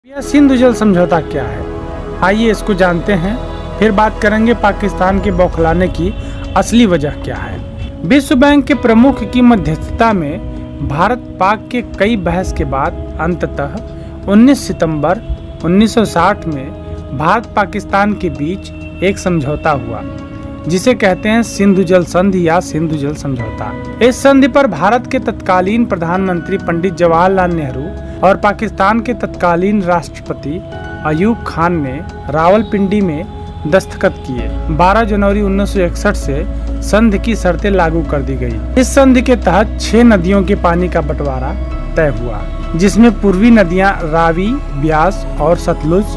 यह सिंधु जल समझौता क्या है, आइए इसको जानते हैं। फिर बात करेंगे पाकिस्तान के बौखलाने की असली वजह क्या है। विश्व बैंक के प्रमुख की मध्यस्थता में भारत पाक के कई बहस के बाद अंततः 19 सितंबर 1960 में भारत पाकिस्तान के बीच एक समझौता हुआ, जिसे कहते हैं सिंधु जल संधि या सिंधु जल समझौता। इस संधि पर भारत के तत्कालीन प्रधानमंत्री पंडित जवाहरलाल नेहरू और पाकिस्तान के तत्कालीन राष्ट्रपति अयूब खान ने रावलपिंडी में दस्तखत किए। 12 जनवरी 1961 से संधि की शर्तें लागू कर दी गई। इस संधि के तहत 6 नदियों के पानी का बंटवारा तय हुआ, जिसमें पूर्वी नदियां रावी, ब्यास और सतलुज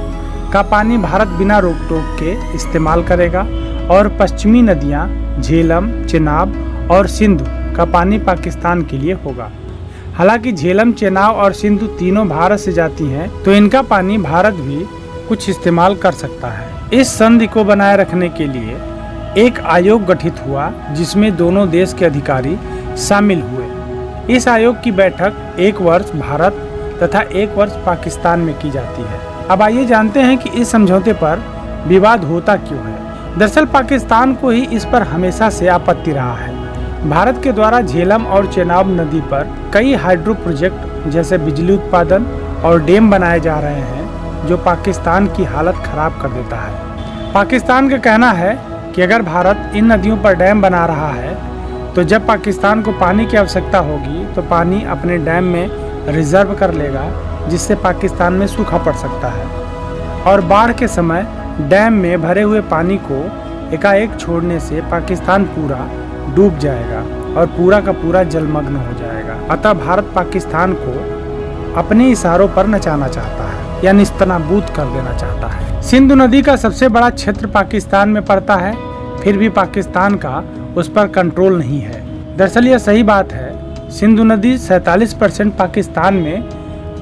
का पानी भारत बिना रोक टोक के इस्तेमाल करेगा और पश्चिमी नदियां झेलम, चेनाब और सिंधु का पानी पाकिस्तान के लिए होगा। हालांकि झेलम, चेनाब और सिंधु तीनों भारत से जाती हैं, तो इनका पानी भारत भी कुछ इस्तेमाल कर सकता है। इस संधि को बनाए रखने के लिए एक आयोग गठित हुआ, जिसमें दोनों देश के अधिकारी शामिल हुए। इस आयोग की बैठक एक वर्ष भारत तथा एक वर्ष पाकिस्तान में की जाती है। अब आइए जानते हैं कि इस समझौते पर विवाद होता क्यों है। दरअसल पाकिस्तान को ही इस पर हमेशा से आपत्ति रहा है। भारत के द्वारा झेलम और चेनाब नदी पर कई हाइड्रो प्रोजेक्ट जैसे बिजली उत्पादन और डैम बनाए जा रहे हैं, जो पाकिस्तान की हालत खराब कर देता है। पाकिस्तान का कहना है कि अगर भारत इन नदियों पर डैम बना रहा है, तो जब पाकिस्तान को पानी की आवश्यकता होगी तो पानी अपने डैम में रिजर्व कर लेगा, जिससे पाकिस्तान में सूखा पड़ सकता है और बाढ़ के समय डैम में भरे हुए पानी को एकाएक छोड़ने से पाकिस्तान पूरा डूब जाएगा और पूरा का पूरा जलमग्न हो जाएगा। अतः भारत पाकिस्तान को अपने इशारों पर नचाना चाहता है या निस्तनाबूद कर देना चाहता है। सिंधु नदी का सबसे बड़ा क्षेत्र पाकिस्तान में पड़ता है, फिर भी पाकिस्तान का उस पर कंट्रोल नहीं है। दरअसल यह सही बात है। सिंधु नदी 47% पाकिस्तान में,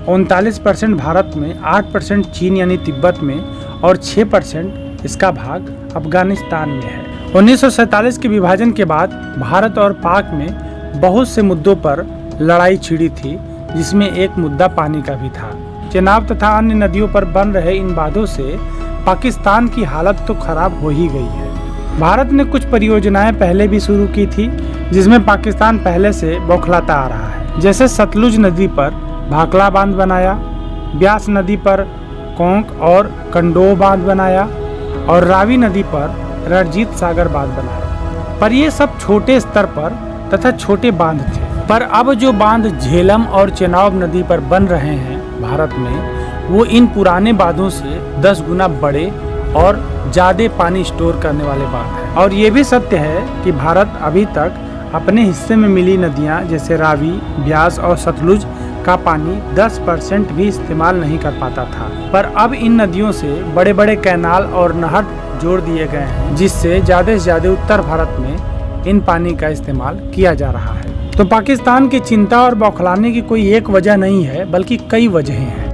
39% भारत में, 8% चीन यानी तिब्बत में और 6% इसका भाग अफगानिस्तान में है। 1947 के विभाजन के बाद भारत और पाक में बहुत से मुद्दों पर लड़ाई छिड़ी थी, जिसमें एक मुद्दा पानी का भी था। चेनाब तथा अन्य नदियों पर बन रहे इन बांधों से पाकिस्तान की हालत तो खराब हो ही गई है। भारत ने कुछ परियोजनाएं पहले भी शुरू की थी, जिसमें पाकिस्तान पहले से बौखलाता आ रहा है। जैसे सतलुज नदी पर भाखला बांध बनाया, ब्यास नदी पर कोंक और कंडोह बांध बनाया और रावी नदी पर रणजीत सागर बांध बनाया। पर ये सब छोटे स्तर पर तथा छोटे बांध थे। पर अब जो बांध झेलम और चेनाब नदी पर बन रहे हैं भारत में, वो इन पुराने बांधों से 10 गुना बड़े और ज्यादा पानी स्टोर करने वाले बांध हैं। और ये भी सत्य है कि भारत अभी तक अपने हिस्से में मिली नदियां जैसे रावी, ब्यास और सतलुज का पानी 10% भी इस्तेमाल नहीं कर पाता था। पर अब इन नदियों से बड़े बड़े कैनाल और नहर जोड़ दिए गए हैं, जिससे ज्यादा से ज्यादा उत्तर भारत में इन पानी का इस्तेमाल किया जा रहा है। तो पाकिस्तान की चिंता और बौखलाने की कोई एक वजह नहीं है, बल्कि कई वजहें हैं।